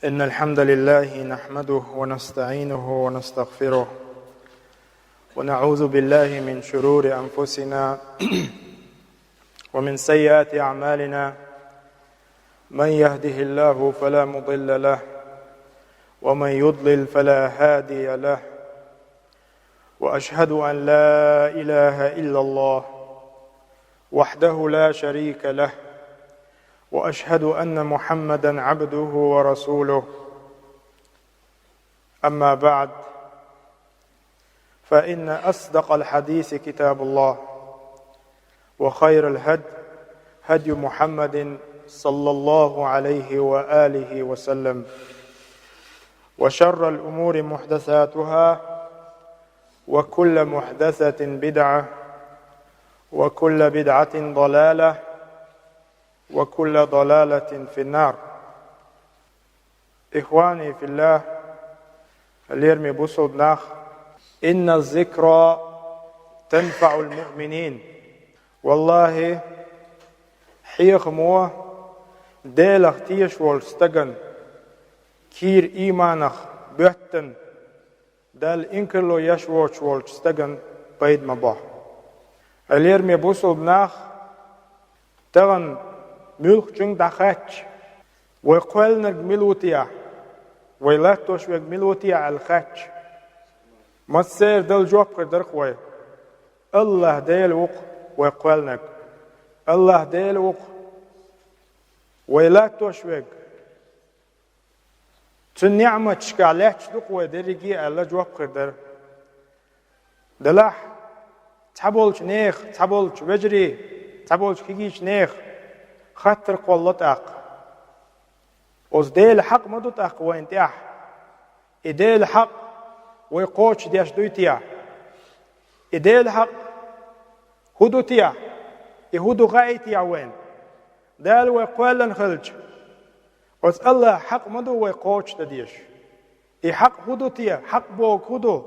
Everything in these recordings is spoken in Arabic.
إن الحمد لله نحمده ونستعينه ونستغفره ونعوذ بالله من شرور أنفسنا ومن سيئات أعمالنا. من يهده الله فلا مضل له ومن يضلل فلا هادي له. وأشهد أن لا إله إلا الله وحده لا شريك له وأشهد أن محمدًا عبده ورسوله. أما بعد، فإن أصدق الحديث كتاب الله، وخير الهدي هدي محمد صلى الله عليه وآله وسلم، وشر الأمور محدثاتها، وكل محدثة بدعة، وكل بدعة ضلالة، وكل ضلالة في النار. إخواني في الله، اليرمي بوصد ناخ إن الذكرى تنفع المؤمنين. والله حيخ مو ديلخ تيش والستغن كير إيمانخ بيحتن دال إنكرلو يشوش والستغن بيد مباح. اليرمي بوصد ناخ تغن ملخ جنگ دخاتش ويقولنك ملوتيا ويلاتوش ويق ملوتيا الخاتش ما تسير دل جواب قدر خوي الله ديل وق ويقولنك الله ديل وق ويلاتوش ويق تنعمة تشكالاتش دق ويدرقي الله جواب قدر دلاح تحبولش نيخ تحبولش وجري تحبولش كيجيش نيخ خاطر قولت أق وز ديل حق مدو تأق وينتيح إديل حق ويقوش ديش دويتيح إديل حق هدو تيح يهدو غايتيح وين دال ويقوالن خلج وز الله حق مدو ويقوش تديش حق هدو تيح حق بوك هدو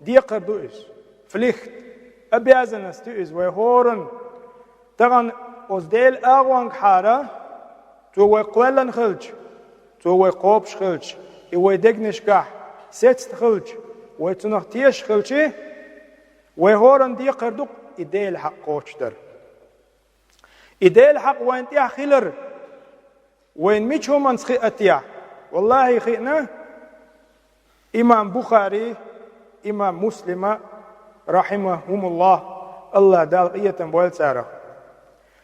ديقر دوئس فليخت أبيازن استوئس ويهورن تغن وز ديل أغوانك حارة تو ويقوالن خلج تو ويقوبش خلج ويدقنش كح ستت خلج ويتنختيش خلجي ويهورن دي قردوك إديل حق قوش در إديل حق وينتيح خلر وين ميشو من سخيئتيح. والله خيئنا إمام بخاري إمام مسلم رحمهم الله دال قية بويل سارة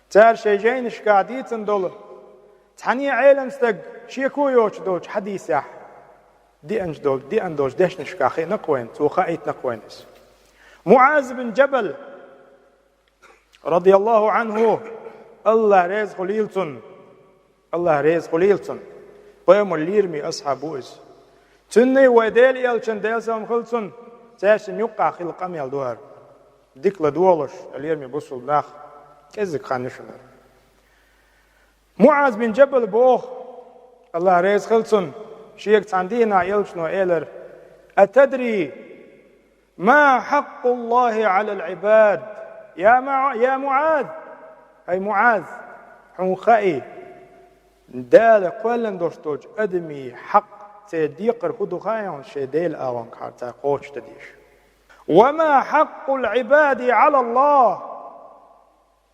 تار شيجين شكاديتن دول تحني عيلن ستق شيكو يوش دوش حديثة دي أنج دول دي أندوش ديش نشكاخي نقوين توخايت نقوينس. معاذ بن جبل رضي الله عنه الله ريز خليلتن الله ريز خليلتن قيم الليرمي أصحابوز تني ويديل يلشن ديل سام خلتن تاشن يقع خلقام يلدوهر ديك لدولش الليرمي بوصل ناخ كذك خانشنا. معاذ بن جبل بوخ الله ريز خلصن شيك تاندينا يلشنو إيلر أتدري ما حق الله على العباد يا معاذ هاي معاذ حنخائي دال قولن دوشتوج أدمي حق تديقر هدو خايون شديل آوان كارتا قوش تديش. وما حق العباد على الله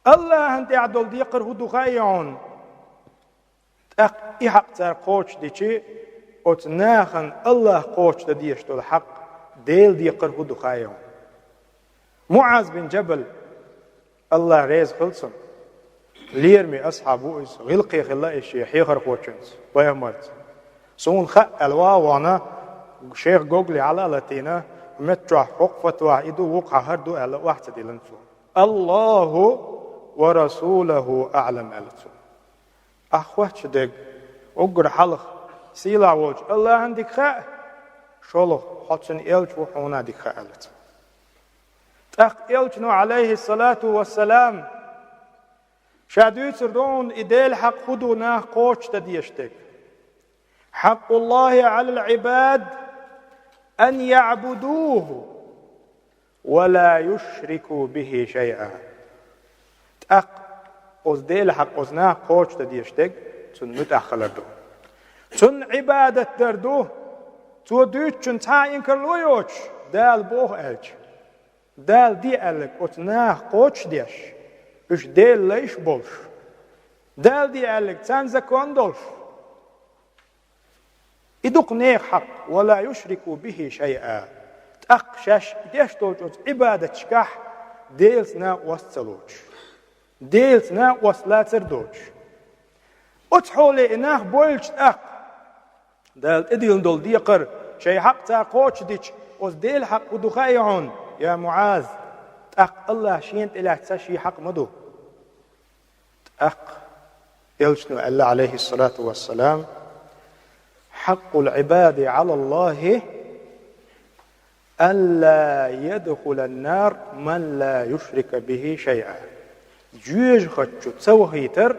الله أنت عدل ديقر هدو خايون إحق تار قوش ديشي وتناخن الله قوش تديش دول حق ديل ديقر هدو خايون. معاذ بن جبل الله ريز خلصن ليرمي أصحابه إس غلقي خلا إشي حيخر قوشنس ويهمت سون خق الواوانا شيخ جوجلي على لاتينا متروح حقفتوا إدو وقع هردو على واحد ديلنسو الله ورسوله أعلم ألتو أخوات شدق أقر حلق سيلا ووج الله عندك خاء شلو حتشن إلج وحونا ديك خاء ألتو تأخ إلجنو عليه الصلاة والسلام شادو سردون إديل حق خدونا قوش تديشتك. حق الله على العباد أن يعبدوه ولا يشركوا به شيئا. تأخ أز ديل حق أزنا قوش تديشتك تن متأخلر دو Çün ibadet derdu, tu düçün ta inkarloyoç, dal boh elç. Dal di ellik, ot nah koç diyeş. Üç del leiş bolş. Dal di ellik, sen zakon dolş. İduk neyh hak, ve la yuşriku bihi şey'a. Taq şaş, deş dolç, ot ibadet çıkah, delsna wassaloç. Delsna waslatır dolç. Ot hole inah bolç taq. Dal edil dol diqir, şey hak ta koç diç, oz del hak udu khay'un, ya Muaz. Taq Allah şiyent ilatsa şi hak madu. Taq, yelçnu Allah aleyhissalatu vesselam, حق العباد على الله ألا يدخل النار من لا يشرك به شيئا. جوج خدشو تسوهيتر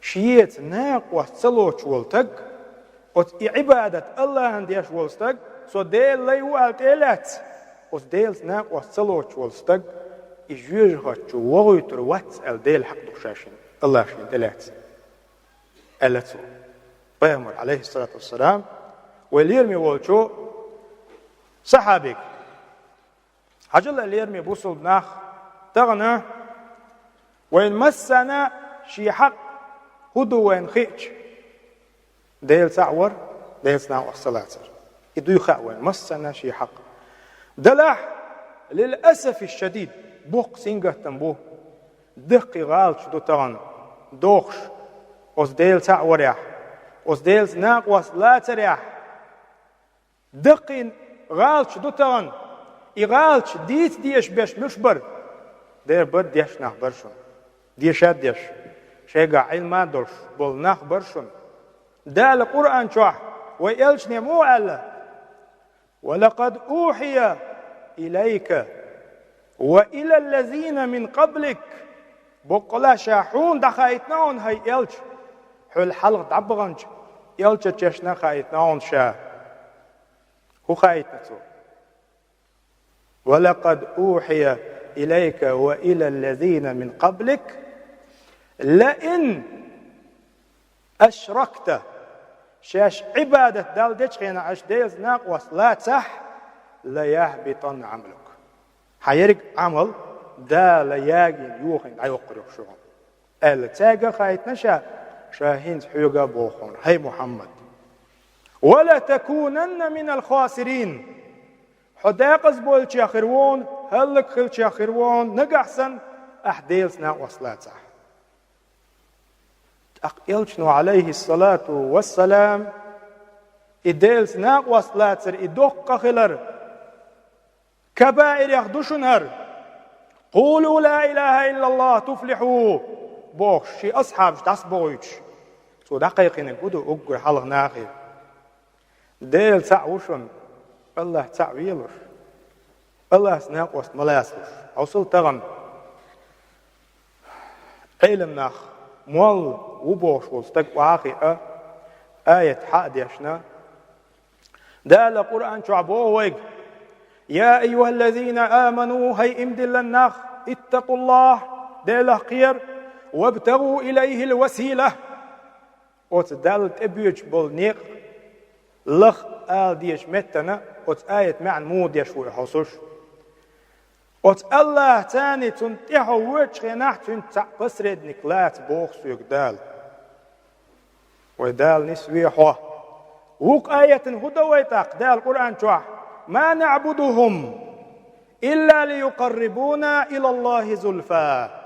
شيئت ناق وصلوش والتق وت عبادة الله عنديش والستق سو ديل لي والتيلات وت ديل ناق وصلوش والستق جوج خدشو وغيتر وات الديل حق دخشاشين الله شين دلات ألتو بيامر عليه الصلاة والسلام واليرمي والشو صحابيك حجل اليرمي بوصل بناخ تغنى وين مسنا شي حق هدو وين خيج ديل سعور ديل سناو الصلاة يدو يخاء وين مسنا شي حق دلح للأسف الشديد بوق سنجه تنبوه دقي غالش دو تغن دوخش وز ديل سعور يح os deels naaq was later ja. Daqin gaalch dotagan. I gaalch diet dies besh mushbar. Der bad dies nach barshun. Dieshad dies. Shega ilma dolsh bol nach barshun. Da القرآن شوح ويلشني مو على ولقد أوحي إليك وإلى الذين من قبلك بقلا شاحون دخايتناون هاي يلش حل حلق دعبغنج يلش تشنا خايتناون شا هو خايتنتو ولقد أوحي إليك وإلى الذين من قبلك لئن أشركت شاش عبادة دال ديشخينا عش ديز ناقوس لا تح لا يهبطن عملك حيرك عمل دا لا ياجي يوخن عيوقر شغل ال تاجا خايت نشا شاهين حيوغا بوخون هي محمد ولا تكونن من الخاسرين حداقز بول تشاخرون هلك خل تشاخرون نقحسن أحديلس ناقوس لا تح أقيلشنو عليه الصلاة والسلام إديلس ناقوس لاتر إدوق خلر كبائر يخدشنهر قولوا لا إله إلا الله تفلحوا بوخ شي أصحاب تصبويش سو دقيقين قدو أقر حلق ناخي ديل تعوشن الله تعويلش الله سناقوس ملاسوش أوصل تغن علم ناخ مول وبوش وستك واقع آية حاديشنا دال القرآن شعبوه يا أيها الذين آمنوا هي امدل الناخ اتقوا الله دال خير وابتغوا إليه الوسيلة وتدال تبيج بالنيق لخ آل ديش متنا وت آية معنى مود يشوي حصوش وت الله تاني تنتحو وجه نح تنتقصرد نكلات بوخ سوك دال ودال نسويحوه وق آية هدويتاق دال القرآن شوح ما نعبدهم إلا ليقربونا إلى الله زلفا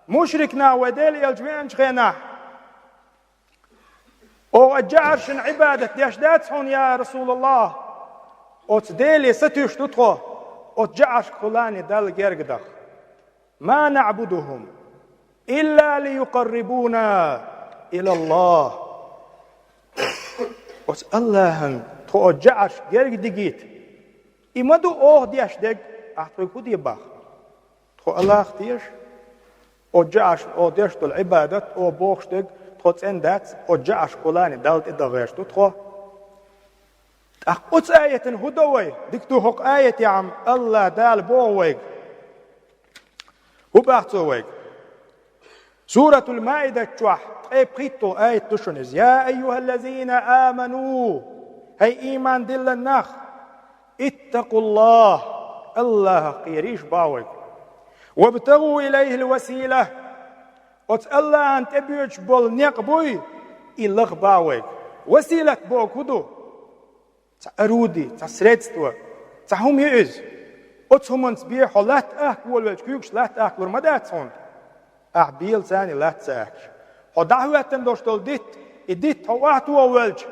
مشركنا ودال يلجمعن شخينا أو أجعرشن عبادة ديشداتهم يا رسول الله أو تديلي ستيش تطخو أتجعش خلاني دال جرقدخ ما نعبدهم إلا ليقربونا إلى الله وت اللهم تأجعش جرقدقيت إمدو أوه ديش دق أحطوي كودي باخ تو الله اختيش أتجعش أو ديش دل عبادة أو بوخش دق تخوت اندات أتجعش خلاني دالت إدغيش تطخو أقص آية هدوي دكتو حق آية يا عم الله دال بوويق وبعتويق سورة المائدة تشوح أي بخيتو آية تشنز يا أيها الذين آمنوا هي إيمان دل النخ اتقوا الله قيريش باوك وابتغوا إليه الوسيلة الله أن تبيوش بول نقبوي إلغ باوك وسيلة بوك هدو أرودي تسريتستو تهم يئز هم نسبيح لا تأكل والكيوكش لا تأكل ورمدات صون أعبيل ثاني لا تأكل دعوة تندوشتول ديت واحد والج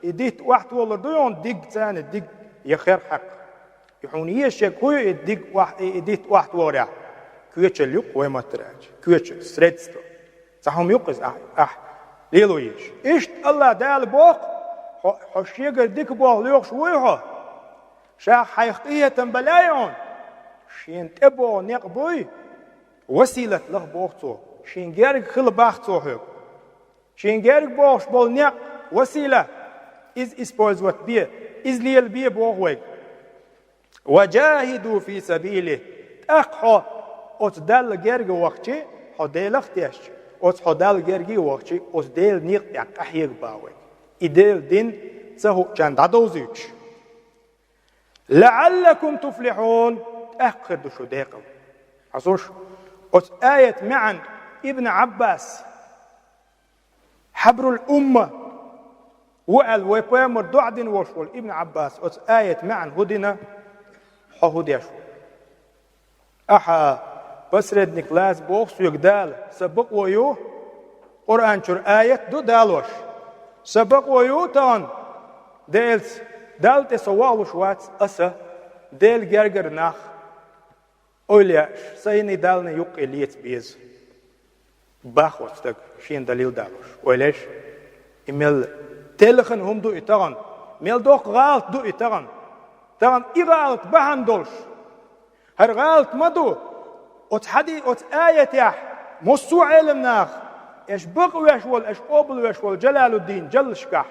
ديت واحد والرديون ديك ثاني ديك يخير حق يحونيه شكوي ديت واحد ورع كيوتش اليوق وما تراج كيوتش سريتستو تهم يقز ليلويش إيش الله دال بوق حشيقر ديك بوق ليوق شويها شا حقيقية بلايون شين تبو نقبوي وسيلة لغ بوقتو شين جارك خل باختو هيك شين جارك بوش بول نق وسيلة إز إسبوزوت بيه إز ليل بيه بوغوك وجاهدوا في سبيله أقحو أتدل جارك وقتي حديل اختيش حدال جارك وقتي أتدل نيق يقحيق باوك إدل دين سهو جان دادوزيوش لعلكم تفلحون أخر دشو ديقل عصوش آية معا ابن عباس حبر الأمة وقال ويبامر دعدين وشول ابن عباس آية معا هدنا حهوديشو أحا بسرد نكلاس بوخس يقدال سبق ويو قرآن شر آية دو دالوش سبق ويو تان ديلس دالت سوالوش وات أسا ديل جرجر ناخ أولياش سيني دالنا يوق إليت بيز باخوستك شين دليل دالوش أوليش إميل تلخن هم دو إتغن ميل دوق غالت دو إتغن تغن إغالت بحن دولش هر غالت مدو أتحدي آية يح مصو علم ناخ إش بقوش وال إش أوبلوش وال جلال الدين جلش كح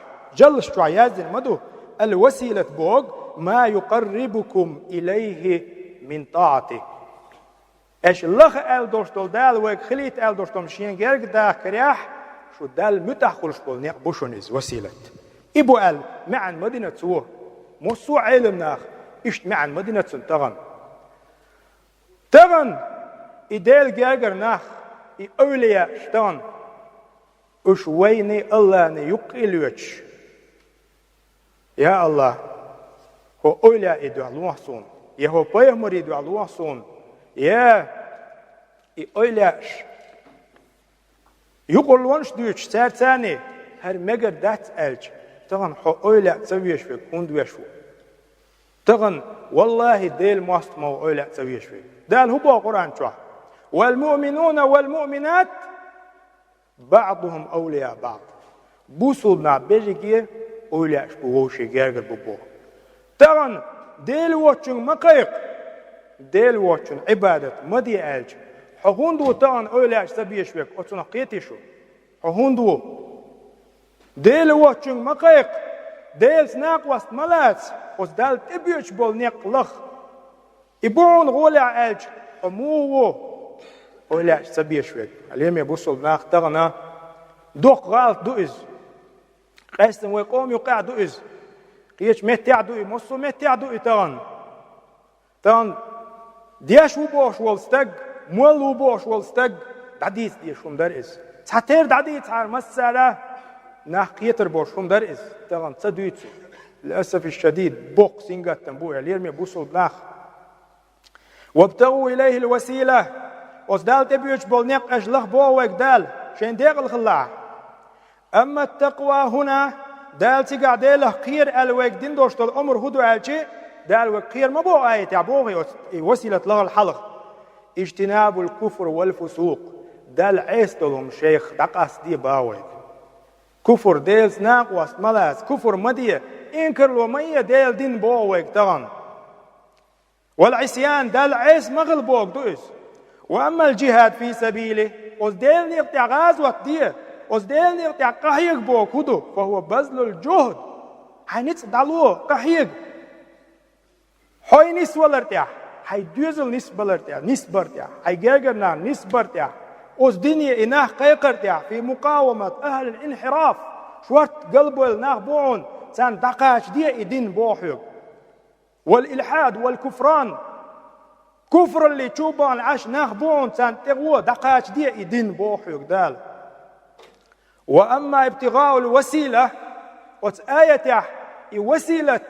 يازن مدو الوسيلة بوغ ما يقربكم إليه من طاعته إيش لخ أل دوشتول دال ويك خليت أل دوشتول مشين جرق دا كرياح شو دال متأخلش بول نيق بوشونيز وسيلة إبو أل معن مدينة سوه مصو علم ناخ إشت معن مدينة سن تغن إدال جرقر ناخ أولياء شتغن إش ويني الله نيقلوش يا الله هو أولياء يدعو الله صون يا هو بيهمر يدعو الله صون يا أولياء يقول وانش دوش سار ثاني هر مجر دات ألج تغن هو أولياء تسويش فيك وندوش فيك تغن والله ديل ماست مو أولياء تسويش فيك دال هو بقرآن شو والمؤمنون والمؤمنات بعضهم أولياء بعض بوصلنا بيجي أولياء بوشي جارجر ببو تغن ديل واتشن مقايق ديل واتشن عبادة مدي ألج حهوندو تغن أولياء سبيش فيك أتنا قيتشو حهوندو ديل واتشن مقايق ديل سناق وست ملات وسدال تبيوش بول نيق لخ إبون غولع ألج أموه أولياء سبيش فيك اليوم يبوصل ناق تغنا دوق غالت دوئز قيستن ويقوم يقع دوئز قيش متع دوئي مصو متع دوئي تغن دياش وبوش والستق مول وبوش والستق دعديس ديشهم درئز تحتير دعديس عار مسالة ناقيتر بوشهم درئز تغن تصدويتسو للأسف الشديد بوق سنغات تنبوع اليرمي بوصل ناخ وابتغوا إليه الوسيلة وصدال تبيوش بولنيق أجلخ بووك دال شين ديق الخلاع أما التقوى هنا دال تقع ديله قير الوك دين دوشت الأمر هدو عالشي دال وقير ما بو آية تعبوغي وسيلة لغة الحلق اجتناب الكفر والفسوق دال عيستلهم شيخ دقاس دي باوك كفر ديل سناق وست ملاس كفر مدية إنكر لو مية ديل دين بووك تغن والعصيان دال عيس مغلبوك دوئس وأما الجهاد في سبيله وزديل نيقتع غازوة ديه وزديل نيقتع قحيق بوك هدو فهو بذل الجهد حينيت دالو قحيق حي نسوة لرتع حي دوزل نسبة لرتع نسبة لرتع حي جاجرنا نسبة لرتع أوز دنيا إناه قيقر في مقاومة أهل الانحراف شورت قلبه الناه بوعون سان دقاش دي إدين بوحيق والإلحاد والكفران كفر اللي تشوبان عاش ناه بوعون سان تغوى دقاش دي إدين بوحيق دال. وأما ابتغاء الوسيلة آية وسيلة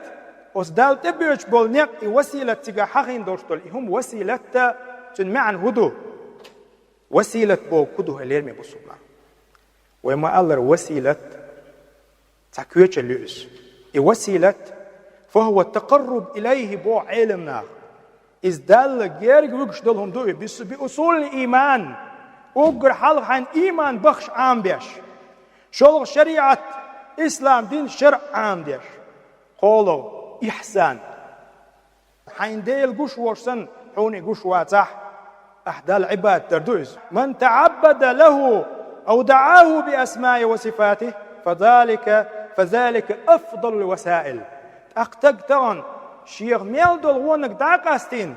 دال تبيوش بولنيق وسيلة تيغا حقين دوشتول هم وسيلة تنمعن هدو وسيلة بو كدو هليرمي بسوما وما ألر وسيلة تكويتش الليوس وسيلة فهو التقرب إليه بو علمنا إذ دال جيرج وقش دولهم دوي بأصول الإيمان وقر حلق عن إيمان بخش عام بيش شلغ شريعة إسلام دين شرع عام بيش قولوا إحسان حين ديل قش ورسن حوني قش واتح أحدى العباد تردوز من تعبد له أو دعاه بأسماء وصفاته فذلك أفضل الوسائل أقتقتان شيخ ميلدول ونك داقاستين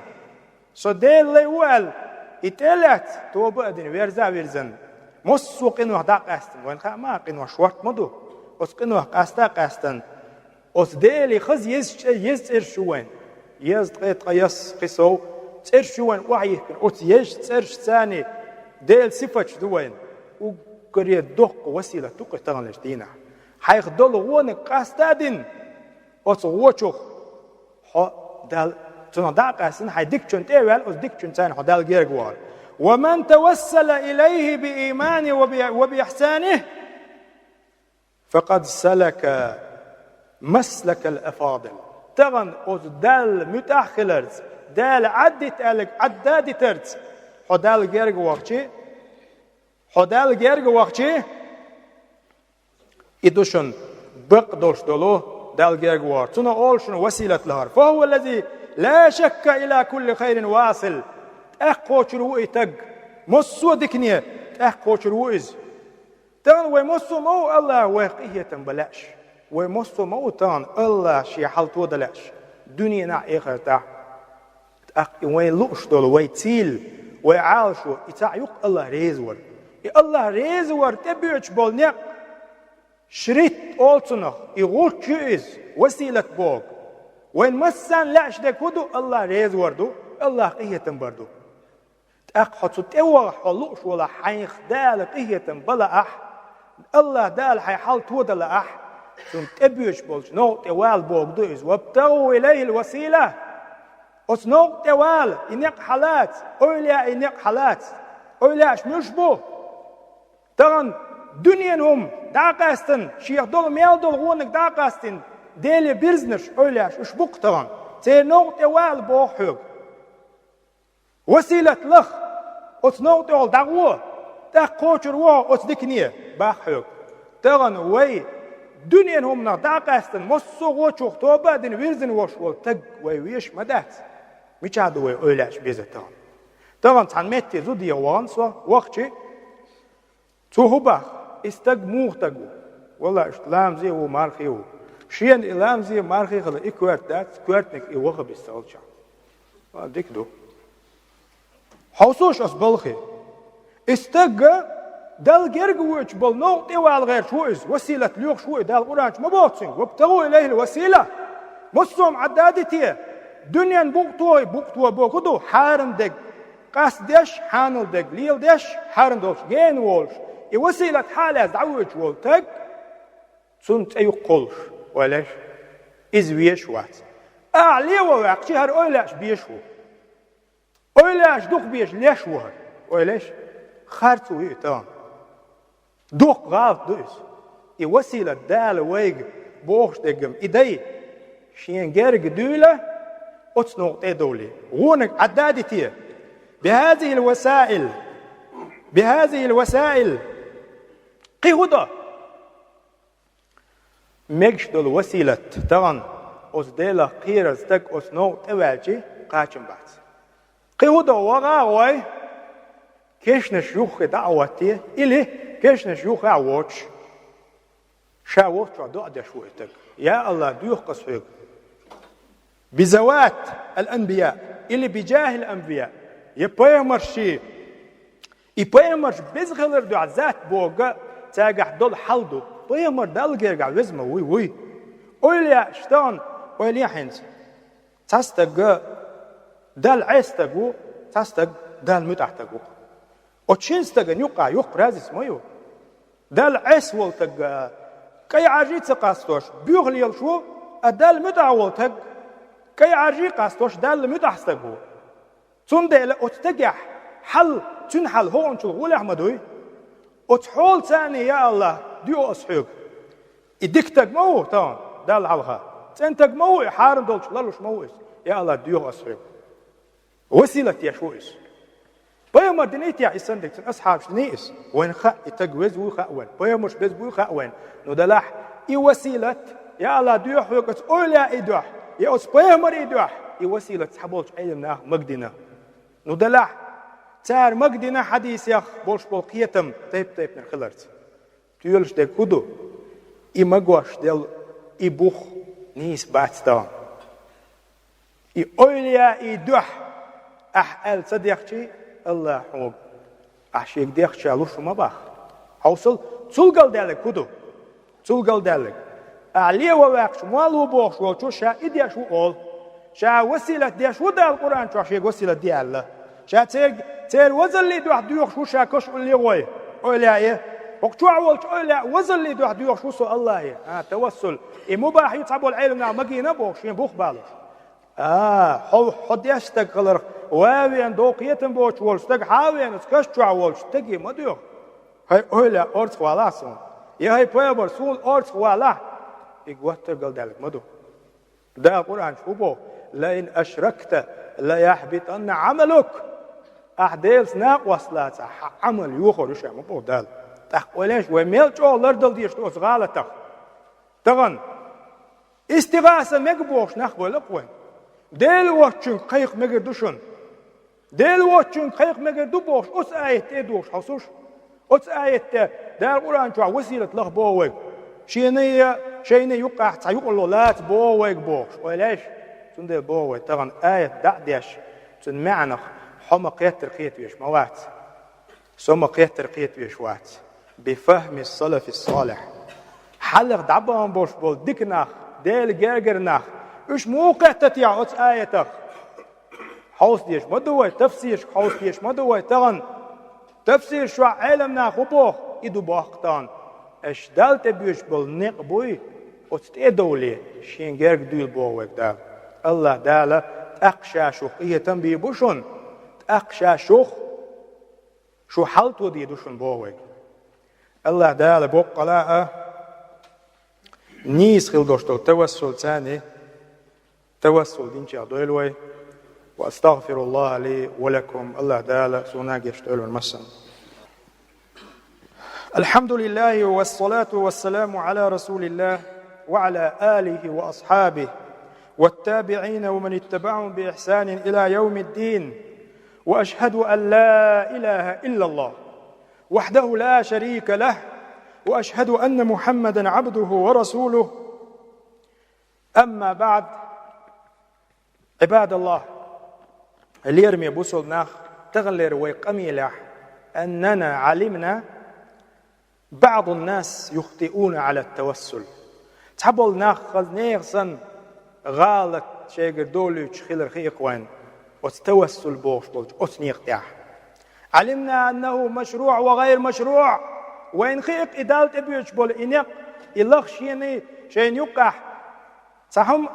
صديل ليوال إتلات توبا دين ويرزن مصو قنوه داقاستين وين ما قنوه شورت مدو أس قنوه قاستا قاستن أس ديلي خز يزر شوين يزد قيس قصو ترشوين وعيه كن أتيج ترش ثاني ديل صفة دوين وقريه دق وسيلة تقتلن لجدينا حيخ دول ونك قاستادين أتوچوخ دال تنادقاسن حي ديكچون تيوال أس ديكچون ثاني دال غيرغوار ومن توسل إليه بإيمانه وبإحسانه فقد سلك مسلك الأفاضل تغن أس دال متأخلرز دال عدادي ترت حدال جيرغ وقتي إدوشن بقدوش دولو دال جيرغ وار تنا أولشن وسيلة لهار فهو الذي لا شك إلى كل خير واصل تأخوش روئي تق مصو دكنية تأخوش روئيز تان ومصو مو الله وقية بلاش ومصو مو تان الله شي حالتو دلاش دنيا نا إخرتا وين لوش دول ويتيل ويعالشو يتعيق الله ريزور الله ريزور تبيعش بولنيق شريط أولتنا يغول كيز وسيلة بوغ وين مسان لاش دك هدو الله ريزور دو الله قية بردو تأقحط تتوى حلوش ولا حيخ دال قية بلا أح الله دال حي حال تودا لا أح ثم تبيعش بولش نو توال بوغ دوز وابتغوا إليه الوسيلة أصنع توال إنك حالات أولياء إنك حالات أولياء مش بو ترى دنيا هم داقاستن شيخ دول ميل دول غونك داقاستن ديلي بيزنس أولياء مش بوك ترى تنوع توال بوحوق وسيلة لخ أصنع توال دعوة تأخوشر وا أصدقنيه بحوق ترى وي دنيا هم داقاستن مصو غوشوخ توبا دين ويرزن وشوال تق ويش مدات مش هذا أولاش بيزتان طبعا تنمتي زودي وانسوا وقتي توهبا استجموه تجو والله إسلام زي ومارخيو شين إسلام زي مارخي خلا إكوات دات كواتنك إيوه بيستالجا ديك دو حوسوش أسبلخي استجا دال جرجوش بالنوع تيوال غير شويز وسيلة ليوخ شوي دال قرانش مبوتسين وابتغوا إليه الوسيلة مصوم عدادتي دنيا بوقتوا بوكدو حارم دق قاس ديش حانل دق ليل ديش حارم دوش جين وولش وسيلة حالة دعوج وولتق سنت أي قلش ولاش إزويش وات أعلي وواق شهر أولاش بيشو أولاش دوق بيش ليش وهر ولاش خارتو يتان دوق غاف دوس وسيلة دال ويق بوخش دقم إدي شين جرق دولة أتصنع تدولي غونك عدادتي بهذه الوسائل قيودة مجدل وسيلة تغن أصديلا قيرز تك أصنع تواجي قاچم بات قيودة وغاوي كيشن شيوخ دعوتي إلي كيشن شيوخ عواتش شاواتش دعوة شويتك يا الله دوخ قصفك بزوات الأنبياء اللي بجاه الأنبياء يبايمر شيء Поймар безгелер до азат Бога тягах дол халду. Поймар далгерга везма уй. Ойля штан ойля хинс. Тастаг дал айстагу тастаг дал мутахтагу. Очинстага нюка юх празис мою. دال عسول تج كي عجيت قاستوش بيغلي شو أدال متعول تج كي عجي قاستوش دال متحستجو تندل أتتجح حل تنحل هون شو غول أحمدوي أتحول ثاني يا الله ديو أصحاب إديك تجمو تان دال علها تن تجمو حارم دولش لالوش مويس يا الله ديو أصحاب وسيلة يا شويس بيوم دنيت يا إنسان دكتور أصحاب شنيس وين خاء يتجوز وخاء بيوم مش بس وخاء ندلح وسيلة يا الله دوح وقت أولى يدوح يا أس بيوم يدوح وسيلة حبولش علمنا مقدنا ندلح تار مقدنا حديث يا بولش بالقيتم طيب نخلرت تيولش ده كودو مقوش دل بوخ نيس باتستان أولى يدوح أحل صديقتي الله حوق عشيك ديخ شالوش ما باخ حوصل تلقل دالك كدو تلقل دالك أعليه وواقش موالو بوخش وشو شا إديا شو أول شا وسيلة ديا شو دا القرآن شو عشيك وسيلة ديا الله شا تير وزل لي دوح ديوخ شو شا كش اللي غوي أولا إيه وقتو عوال أولا وزل لي دوح ديوخ شو سو الله إيه توسل مباح يتصابوا العلم نعم مقينا بوخش بوخ بالوش حد يشتك غلر وين دوقيتن بوش ولستك حاوين تكش تعولش تجي ما ديو هاي أولا أرض خلاصون يا هاي بيبر سول أرض خلاص يقوت تقول ذلك ما دو ده القرآن شو بو لئن أشركت لا يحبطن عملك أحدث ناقص لا عمل يخرج ما بو دال تقولش وميل شو لردل ديش تو غلطة تغن استغاثة مقبوش نخبل قوين دل واتشن قيق مقدوشن دل واتشن قيق مقدوبوش أس آيت إدوش حصوش أس آيت دار القرآن شو وسيلة لخ بوويك شيني يقع يقول له لا بوويك بوش وليش تندل بوويك تغن آيت دعديش تن معنى حما قيت رقيت ويش موات ثم قيت رقيت ويش وات بفهم السلف الصالح حلق دعبان بوش بول ديكناخ ديل جرجرناخ إيش موقع تتيع أتس آياتك حوص ديش ما دوي تفسير حوص ديش ما دوي تغن تفسير شو علمنا خبوخ إدو باختان إيش دالت بيش بالنق بوي أتس تدولي شين جرج دويل بووك دال الله دالا تأقشى شوخ إيه تنبي بوشون تأقشى شوخ شو حالتو دي دوشون بووك الله دالا بوقلاء نيس خلدوشتو توسل ثاني توسل دينشي عدويلوي وأستغفر الله لي ولكم الله دالا سوناك يشتغل المسن الحمد لله والصلاة والسلام على رسول الله وعلى آله وأصحابه والتابعين ومن اتبعهم بإحسان إلى يوم الدين وأشهد أن لا إله إلا الله وحده لا شريك له وأشهد أن محمدًا عبده ورسوله أما بعد عباد الله اللي يرمي بوصل ناخ تغلر ويقميلح أننا علمنا بعض الناس يخطئون على التوسل تحبول ناخ خزنيغسن غالت شيء دولي تشخيل رخيق وين وتتوسل بوش بوش أتنيق علمنا أنه مشروع وغير مشروع وين خيق إدالة أبيوش بول إنيق إلغ شيني شين يقع تهم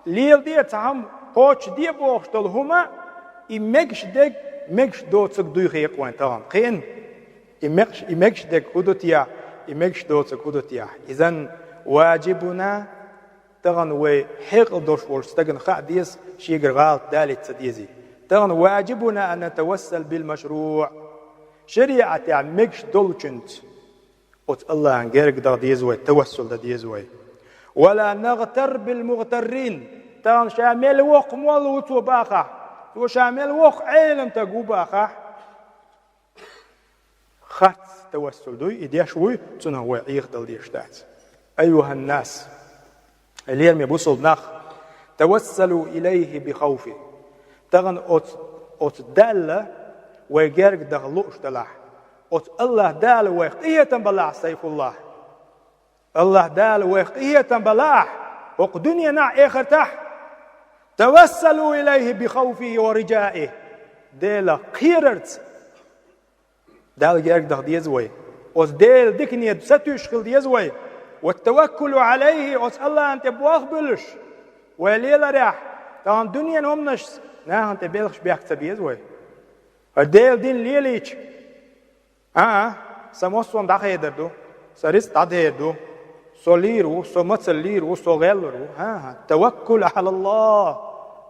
ليل دي تهم قوش دي بوش دول هما إمكش دك مكش دوتسك دوي خيق وين تهم خين إمكش دك هدوتيا إمكش دوتسك هدوتيا إذن واجبنا تغن وحيق دوش ورستغن خاديس شيغر غالط دالت سديزي تغن واجبنا أن نتوسل بالمشروع شريعة يعني مكش دولچنت قلت الله عن غيرك دا ديزوي توسل دا ديزوي ولا نغتر بالمغترين تغن شامل وق مولو توباخا وشامل وق علم تقو باخا خط توسل دوي إدياشوي تنهو عيخ دل ديشتات أيها الناس اليوم يبوصل نخ توسلوا إليه بخوفه تغن أت دالة ويجرق دغلوش دلح الله دال ويقية بلاح سيف الله الله دال ويقية بلاح وق دنيا نع آخر تح توسلوا إليه بخوفه ورجائه ديلا قيرت دال جارك دخ ديزوي وز ديل دكني بستوش خل ديزوي والتوكل عليه وز الله أنت بواخ بلش وليلة راح تان دنيا نومنش نا أنت بيلخش بيحكت بيزوي الديل دين ليليش سموسون داخل يدردو سريس داخل يدردو سوليرو سمتسليرو سوغيلرو توكل على الله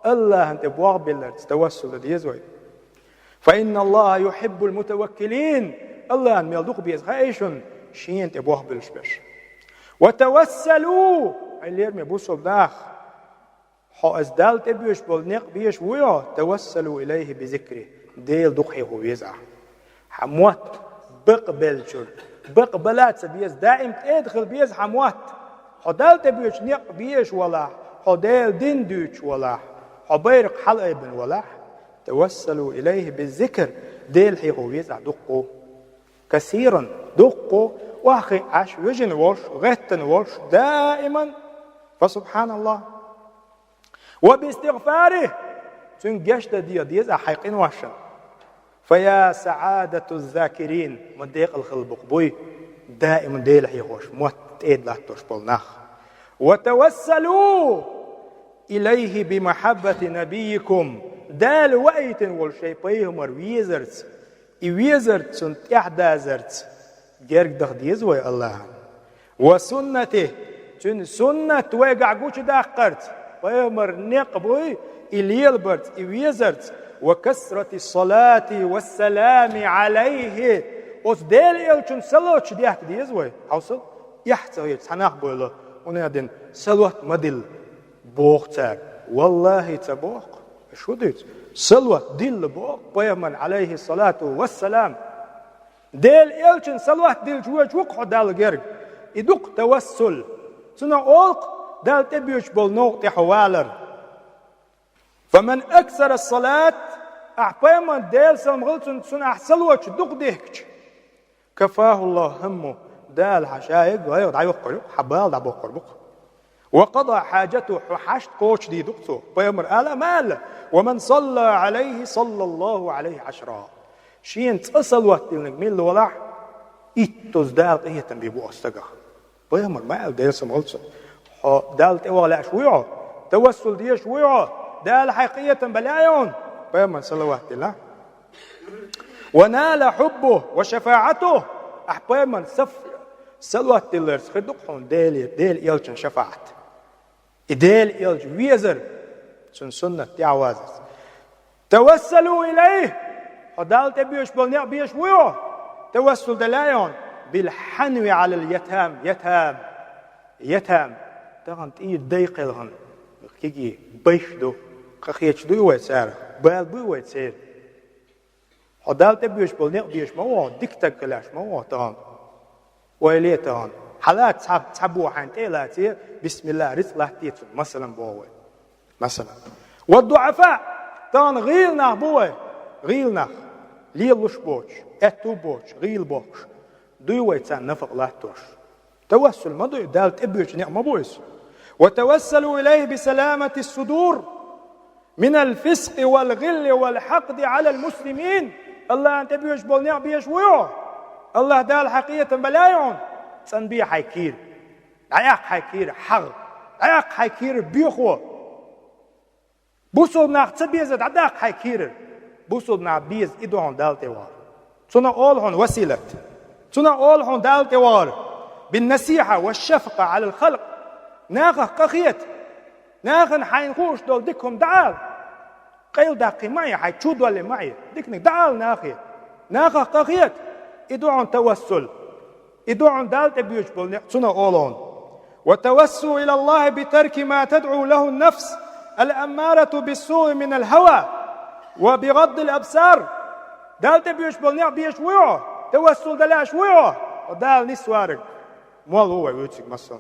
الله أنت بواخ بلش توسل ديزوي فإن الله يحب المتوكلين الله أن يلدوك بيزغايشن شين تبوه بالشبش وتوسلوا اللي يرمي بوسو بداخ حو أزدال تبيش بالنق بيش ويا توسلوا إليه بذكره ديل دوخي هو يزع حموات بقبل شر بقبلات سبيز دائم تدخل بيز حموات حو دال تبيش نق بيش ولا حو ديل دين دوش ولا حو بيرق حلقة ابن ولا توسلوا إليه بالذكر ديل حيقو يزع دقو كثيرا دقو واخي عش وجن وش غتن وش دائما فسبحان الله وباستغفاره تنجشت ديزع حيقين وشن فيا سعادة الذاكرين مديق الخلبق بوي دائما ديل حيقوش موت ايد لا تشبلناخ وتوسلوا إليه بمحبة نبيكم دال وقت والشيء بيهمر ويزرت ويزرت سنت إحدازرت جرق دخديز وي الله وسنته تن سنة ويقع قوش داقرت بيهمر نقبوي إليل برت ويزرت وكسرة الصلاة والسلام عليه وصدال إلشن سلوش ديحت ديز وي حوصل يحتوي تناق بوله ونادن سلوات مدل بوغتاك والله تبوغ شو ديت سلوة ديل بوغ بيمن عليه الصلاة والسلام ديل إلشن سلوة ديل جوج وقع دال جرق يدوق توسل سنة أولق دال تبيوش بالنوق حوالر فمن أكثر الصلاة أحبيمن ديل سلمغلتن سنة أحسلوة دوق ديكش كفاه الله همه دال حشايق ويغ دعي وقرق حبال دعبو قربق وقضى حاجته حشت قوش دي دقته بيمر آلا مال ومن صلى عليه صلى الله عليه عشرة شين تصل وقت النجمين الولاح إتوز دال إيهتن بيبو أستقى بيمر مال ديل سمغلتن دال تيوغلا شويعه توسل دي شويعه دال حقيقية بلايون بيمر صلوات الله ونال حبه وشفاعته أحبيمر سف سلوات تلرس خدقهم ديل إلشن شفاعت إديل إلج ويزر سنة تعوازز توسلوا إليه حدال تبيش بالنع بيش ويوه توسل دلايون بالحنو على اليتام يتام تغن تيد ديق لهن كيجي بيشدو كخيش دو ويسار بال بو ويسير حدال تبيش بالنع بيش موه ديكتك كلاش موه تغن ويليه تغن حالات تحبوا حانتيلاتي بسم الله رزق تيتون مثلا بوه مثلا والضعفاء تان غيلنا بوه غيلنا ليلوش بوش اتو بوش غيل بوش دوي تان نفق لاتوش توسل ما دوي دال تبيش نعم بويس وتوسلوا إليه بسلامة الصدور من الفسق والغل والحقد على المسلمين الله أنت بيش بول نعم بيش ويوه الله دال حقيقة بلايون سنبي حيكير عياق حيكير حغ عياق حيكير بيخو بوصل ناق تبيزد عداق حيكير بوصل ناق بيز إدوان دالتي وار سنة أولهن وسيلة سنة أولهن دالتي وار بالنصيحة والشفقة على الخلق ناقه قخيت ناقن حينخوش دول ديكهم دعال قيل داقي معي حيتشود واللي معي ديكنك دعال ناقه قخيت إدوان توسل إدوان دالت بيوش بولنق سنة أولون وتوسوا إلى الله بترك ما تدعو له النفس الأمارة بالسوء من الهوى وبغض الأبصار دالت بيوش بولنق بيش ويو توسل دلاش ويو ودال نسوارك مول هو يوتسك مثلا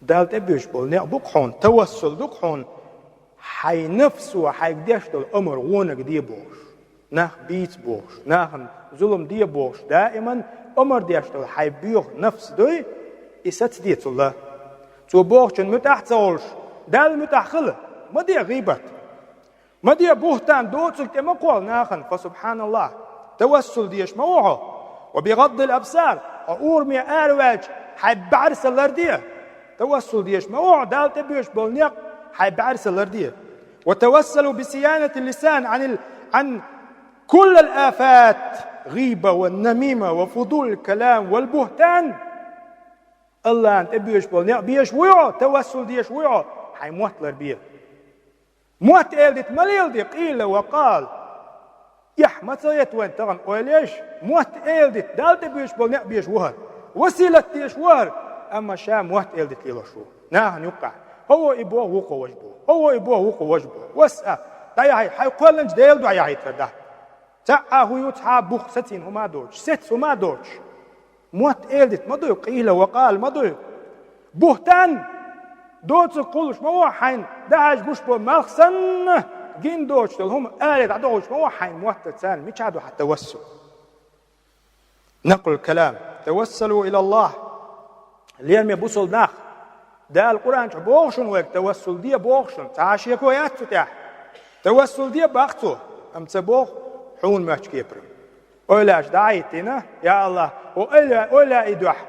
دالت بيوش بولنق بقحون توسل بقحون حي نفسه حي قديش الأمر وونك دي بوش نخ بيت بوش نخ ظلم دي بوش دائما أمر ديشتل حي بيوخ نفس دوي إسات ديت الله تو بوخ متاح تولش دال متاح خله ما دي غيبة ما دي بوهتان دوتسل كما قول ناخن فسبحان الله توسل ديش موعه وبغض الأبصار أورمي أرواج حي بعرس الأردية توسل ديش موعه دال تبيش بولنيق حي بعرس الأردية وتوسلوا بصيانة اللسان عن كل الآفات غيبة والنميمة وفضول الكلام والبهتان الله أنت بيش بولنيق بيش ويعه توسل ديش ويعه حي موت الأردية موت إلدت مليلدي قيل وقال يحمد سيت وين تغن وليش موت إلدت دالت بيش بولنيق بيش وهر وسيلة ديش وهر أما شا موت إلدت ليلو شو ناهن يقع هو إبوه وقو وجبه هو إبوه وقو وجبه واسأ تايا حي قولنج ديل دعا يعيد فرده تعا هو يتحا بوخ ستين هما دوش ست هما دوش موت إلدت مدو قيل وقال مدو بهتان دوتس قولش ما حين دهج بوش بو مخسن جين دوش هم قالت عدوش ما حين موت تسال مش عدو حتى توسل نقل الكلام توسلوا إلى الله ليرمي بوصل ناخ ده القرآن بوغشن ويك توسل دي بوغشن تعاشي كويات تتاح توسل دي باختو أم تبوغ حون ماش كيبر أولاش دعيتنا يا الله وإلا إدوح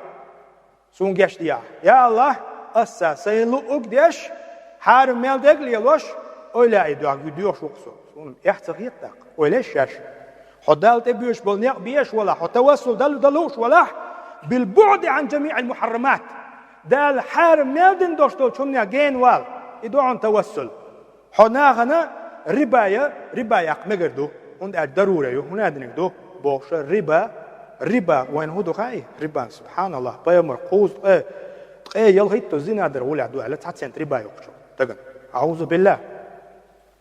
سونجش ديا يا الله أسا سيلو أقدش حارم ميل دقلي لوش أولا إدوح يدوش وقصو سون احتقيتك وليش شاش حدال تبيش بالنيق بيش ولا حتوسل دلوش ولا بالبعد عن جميع المحرمات دال حارم ميل دين دوشتو شمنا جين وال إدوعن توسل حناغنا ربايا مقردو عند الضرورة هنا دنقدو بوش ربا وين هو دقائي ربا سبحان الله بيمر قوز يلغيتو زنا در ولا دو على تحسن ربا يقشو تقن أعوذ بالله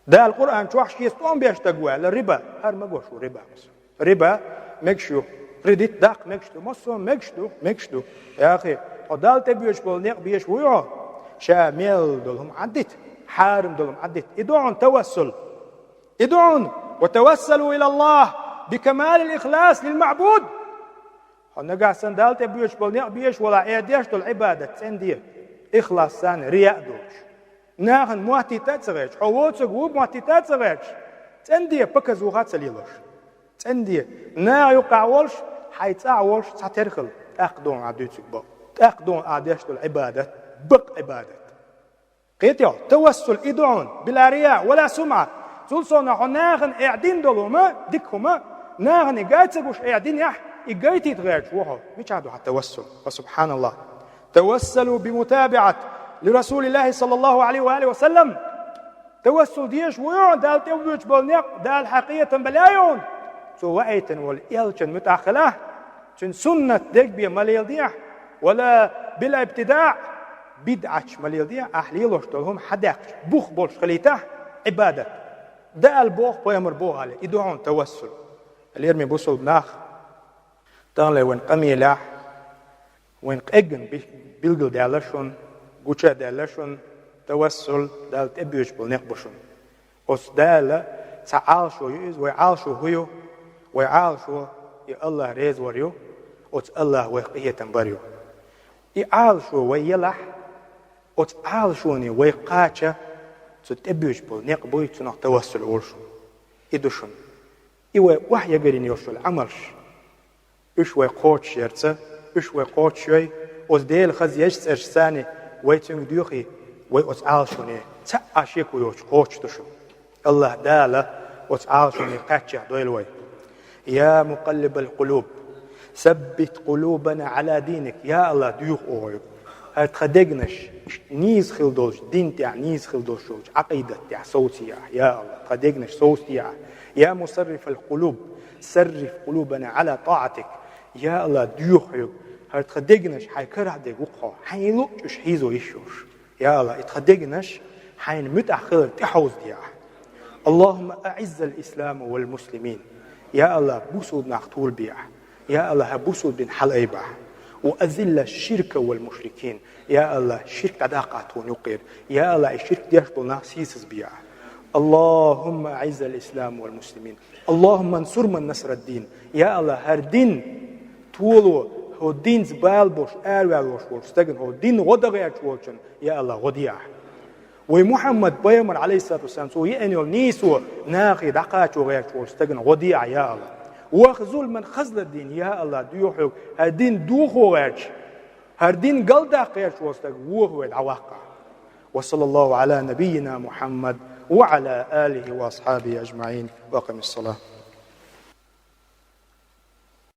ده القرآن شو حشي يستوان بيش تقوى الربا هر مقوشو ربا مكشو رديت داق مكشتو مصو مكشتو يا أخي ودال تبيش بالنيق بيش ويعو شامل دولهم عدت حارم دولهم عدت ادعون توسل ادعون وتوسلوا إلى الله بكمال الإخلاص للمعبود نقع سندال تبيش بالنيق بيش ولا إعداش دول عبادة تنديه إخلاص سان رياء دوش ناغن مواتي تاتسغيش حووتسك ووب مواتي تاتسغيش تنديه بكزوغات سليلوش تنديه نا يقع ولش حيتاع ولش تترخل تاقدون عدوتك بق تاقدون عداش دول عبادة بق عبادة قيتيو توسل إدعون بلا رياء ولا سمعة تلصونا ناغن إعدين دولوما ديكهما ناغن إقايتسكوش إعدين يح إقايتي تغيرش وحو مش عدو حتى توسل فسبحان الله توسلوا بمتابعة لرسول الله صلى الله عليه وآله وسلم توسل ديش ويعون دال تبوش بالنق دال حقيقة بلايون سوائتن والإلشن متأخلة تن سنة ديك بي مليل ديح ولا بلا ابتداع بدعش مليل ديح أحليلوش تلهم حداقش بوخ بولش خليته عبادة دال بوخ بيمر بوخ عليه يدعون توسل اللي يرمي بوصل بناخ تانلي وين قميلة وين قاقن بيلقل دالشون قوشا دالشون توسل دال تبيوش بالنقبشون وس دال تعالشو يؤز ويعالشو هيو ويعالشو يا الله ريز وريو وت الله ويقية تنبريو يعالشو ويلح وتعالشوني ويقاتشا تتبيوش بالنقبوي تنق توسل ورشو إدوشون إيوه وحي قرين يوشو العملش إيش ويقوتش يرتسا إيش ويقوتش شوي وزديل خز يجسر ساني ويتنق ديوخي ويتعالشوني تعاشيكو يوش قوتش تشو الله دالة وتعالشوني قاتشا دويلوي يا مقلب القلوب ثبت قلوبنا على دينك يا الله ديوخ أوهيب هتخدقنش نيز خلدوش دين تاع نيز خلدوش عقيدة تاع صوتي يا الله خدقنش صوتي يا مصرف القلوب صرف قلوبنا على طاعتك يا الله ديوخ هتخدقنش حيكره ديك وقها حيلوش حيزو يشوش يا الله اتخدقنش حين متأخر تحوز ديا اللهم أعز الإسلام والمسلمين يا الله بوسود نختول بيع يا الله بوسود بن حليبة وأذل الشرك والمشركين يا الله شرك تداقات ونقير يا الله الشرك ديش بالناس يسز بيع اللهم أعز الإسلام والمسلمين. اللهم انصر من نصر الدين. يا الله هر دين تولو هو دين زبال بوش أروال بوش استغن هو دين غدغير تولشن يا الله غديع. ومحمد بيامر عليه الصلاة والسلام سو يأنيول نيسو ناقي دقات وغير تول استغن غديع يا الله. وخزول من خزل الدين يا الله ديوحو الدين دوخو غيرش هر دين قلدا غير تول استغن وهو العواقع. وصلى الله على نبينا محمد وعلى آله وأصحابه أجمعين. وأقم الصلاة.